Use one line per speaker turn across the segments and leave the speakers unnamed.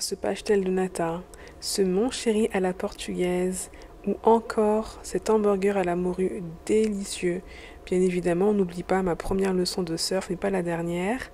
ce pastel de nata, ce mon chéri à la portugaise, ou encore cet hamburger à la morue délicieux. Bien évidemment, on n'oublie pas ma première leçon de surf, mais pas la dernière.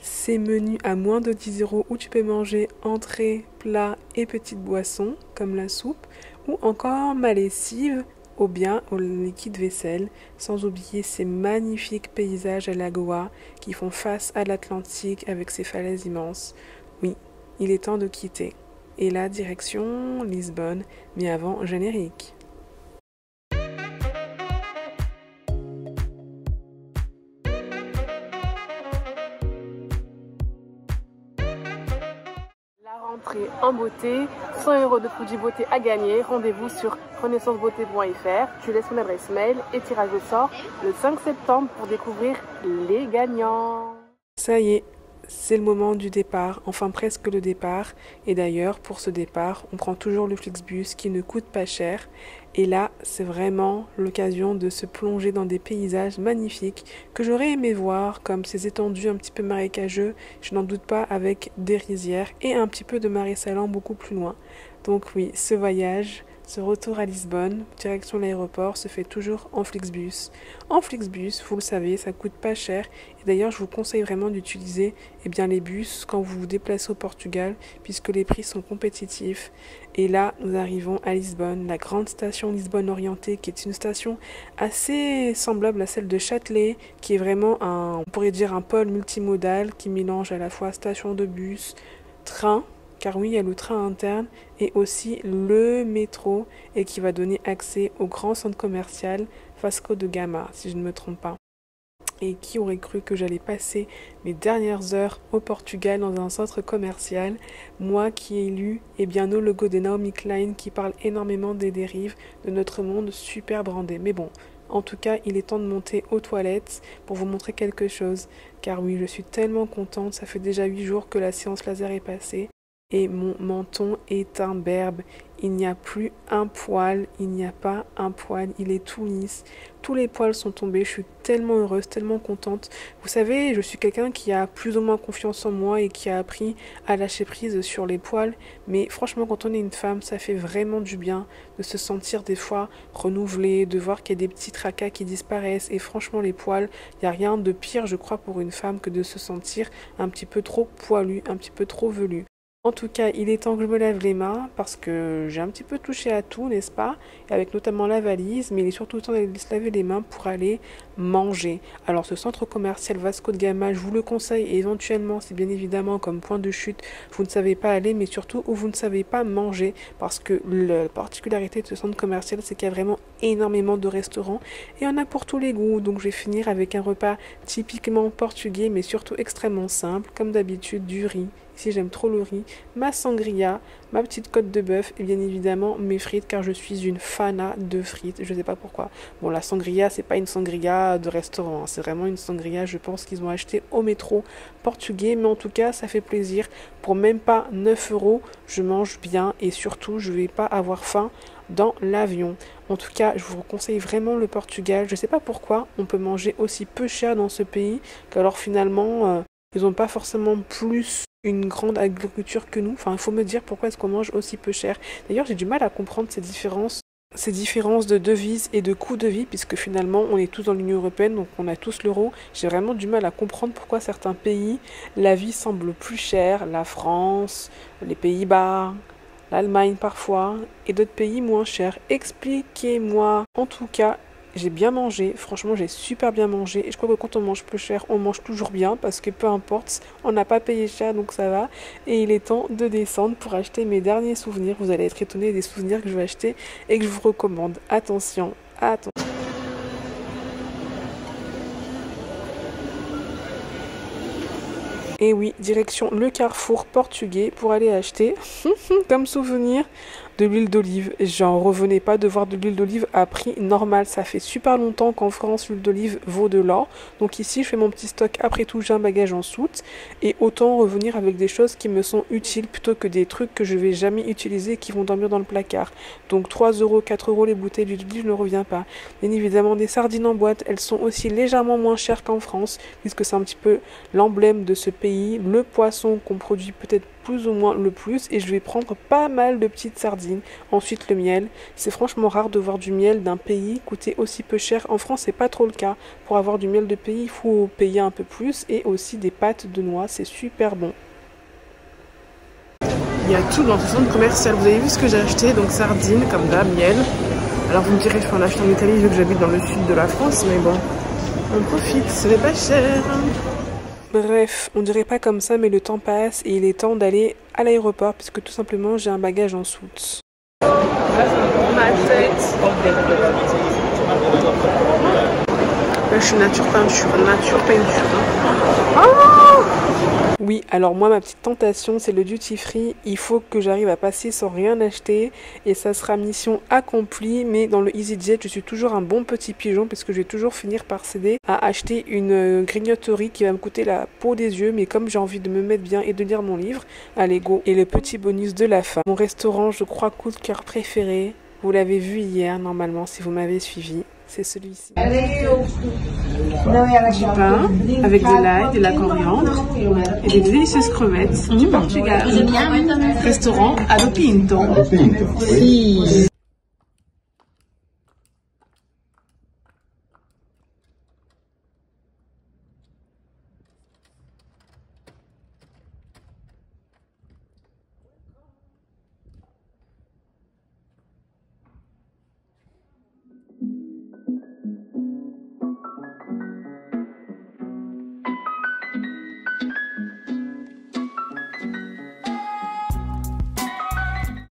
Ces menus à moins de 10 € où tu peux manger entrée, plat et petites boissons, comme la soupe, ou encore ma lessive au bien au liquide vaisselle, sans oublier ces magnifiques paysages à la Goa qui font face à l'Atlantique avec ses falaises immenses. Oui, il est temps de quitter. Et là, direction Lisbonne, mais avant, générique. La rentrée en beauté, 100 € de produits beauté à gagner. Rendez-vous sur renaissancebeauté.fr. Tu laisses mon adresse mail et tirage au sort le 5 septembre pour découvrir les gagnants. Ça y est, c'est le moment du départ, enfin presque le départ. Et d'ailleurs, pour ce départ, on prend toujours le Flixbus qui ne coûte pas cher. Et là, c'est vraiment l'occasion de se plonger dans des paysages magnifiques que j'aurais aimé voir, comme ces étendues un petit peu marécageux, je n'en doute pas, avec des rizières et un petit peu de marais salants beaucoup plus loin. Donc oui, ce voyage, ce retour à Lisbonne, direction l'aéroport, se fait toujours en Flixbus. En Flixbus, vous le savez, ça coûte pas cher. Et d'ailleurs, je vous conseille vraiment d'utiliser les bus quand vous vous déplacez au Portugal, puisque les prix sont compétitifs. Et là, nous arrivons à Lisbonne, la grande station Lisbonne Orientée, qui est une station assez semblable à celle de Châtelet, qui est vraiment on pourrait dire un pôle multimodal qui mélange à la fois station de bus, train, car oui, il y a le train interne et aussi le métro et qui va donner accès au grand centre commercial Vasco da Gama, si je ne me trompe pas. Et qui aurait cru que j'allais passer mes dernières heures au Portugal dans un centre commercial, moi qui ai lu nos logos de Naomi Klein qui parle énormément des dérives de notre monde super brandé. Mais bon, en tout cas, il est temps de monter aux toilettes pour vous montrer quelque chose. Car oui, je suis tellement contente, ça fait déjà 8 jours que la séance laser est passée. Et mon menton est imberbe. Il n'y a plus un poil, il n'y a pas un poil, il est tout lisse. Tous les poils sont tombés, je suis tellement heureuse, tellement contente. Vous savez, je suis quelqu'un qui a plus ou moins confiance en moi et qui a appris à lâcher prise sur les poils. Mais franchement, quand on est une femme, ça fait vraiment du bien de se sentir des fois renouvelée, de voir qu'il y a des petits tracas qui disparaissent. Et franchement, les poils, il n'y a rien de pire, je crois, pour une femme que de se sentir un petit peu trop poilue, un petit peu trop velue. En tout cas, il est temps que je me lave les mains parce que j'ai un petit peu touché à tout, n'est-ce pas? Avec notamment la valise, mais il est surtout temps d'aller se laver les mains pour aller manger. Alors ce centre commercial Vasco da Gama, je vous le conseille et éventuellement, c'est bien évidemment comme point de chute, vous ne savez pas aller, mais surtout où vous ne savez pas manger parce que la particularité de ce centre commercial, c'est qu'il y a vraiment énormément de restaurants et on a pour tous les goûts. Donc je vais finir avec un repas typiquement portugais, mais surtout extrêmement simple, comme d'habitude du riz. Ici, j'aime trop le riz, ma sangria, ma petite côte de bœuf et bien évidemment mes frites car je suis une fana de frites. Je ne sais pas pourquoi. Bon, la sangria, c'est pas une sangria de restaurant, hein. C'est vraiment une sangria, je pense qu'ils ont acheté au métro portugais. Mais en tout cas, ça fait plaisir. Pour même pas 9 €, je mange bien et surtout, je vais pas avoir faim dans l'avion. En tout cas, je vous conseille vraiment le Portugal. Je ne sais pas pourquoi on peut manger aussi peu cher dans ce pays qu'alors finalement, ils n'ont pas forcément plus une grande agriculture que nous. Enfin, il faut me dire pourquoi est-ce qu'on mange aussi peu cher. D'ailleurs, j'ai du mal à comprendre ces différences de devises et de coût de vie, puisque finalement, on est tous dans l'Union européenne, donc on a tous l'euro. J'ai vraiment du mal à comprendre pourquoi certains pays, la vie semble plus chère. La France, les Pays-Bas, l'Allemagne parfois, et d'autres pays moins chers. Expliquez-moi. En tout cas, j'ai bien mangé, franchement j'ai super bien mangé et je crois que quand on mange peu cher, on mange toujours bien parce que peu importe, on n'a pas payé cher donc ça va. Et il est temps de descendre pour acheter mes derniers souvenirs. Vous allez être étonnés des souvenirs que je vais acheter et que je vous recommande. Attention, attention. Et oui, direction le carrefour portugais pour aller acheter, comme souvenir, de l'huile d'olive. J'en revenais pas de voir de l'huile d'olive à prix normal. Ça fait super longtemps qu'en France, l'huile d'olive vaut de l'or. Donc ici, je fais mon petit stock. Après tout, j'ai un bagage en soute. Et autant revenir avec des choses qui me sont utiles plutôt que des trucs que je vais jamais utiliser et qui vont dormir dans le placard. Donc 3 €, 4 € les bouteilles d'huile d'olive, je ne reviens pas. Bien évidemment, des sardines en boîte, elles sont aussi légèrement moins chères qu'en France, puisque c'est un petit peu l'emblème de ce pays. Le poisson qu'on produit peut-être
plus ou moins le plus et je vais prendre pas mal de petites sardines. Ensuite le miel, c'est franchement rare de voir du miel d'un pays coûter aussi peu cher. En France c'est pas trop le cas. Pour avoir du miel de pays il faut payer un peu plus et aussi des pâtes de noix, c'est super bon. Il y a tout dans ce centre commercial. Vous avez vu ce que j'ai acheté? Donc sardines, comme d'hab, miel. Alors vous me direz, je peux en acheter en Italie vu que j'habite dans le sud de la France, mais bon, on profite, ce n'est pas cher. Bref, on dirait pas comme ça, mais le temps passe et il est temps d'aller à l'aéroport puisque tout simplement j'ai un bagage en soute. Là, ma tête. Là, je suis nature peinture. Oh! Oui, alors moi ma petite tentation c'est le duty free, il faut que j'arrive à passer sans rien acheter et ça sera mission accomplie, mais dans le EasyJet je suis toujours un bon petit pigeon parce que je vais toujours finir par céder à acheter une grignoterie qui va me coûter la peau des yeux, mais comme j'ai envie de me mettre bien et de lire mon livre, allez go. Et le petit bonus de la fin, mon restaurant je crois coup de cœur préféré, vous l'avez vu hier normalement si vous m'avez suivi. C'est celui-ci. Du pain avec de l'ail, de la coriandre et des délicieuses crevettes du Portugal. Restaurant Ado Pinto.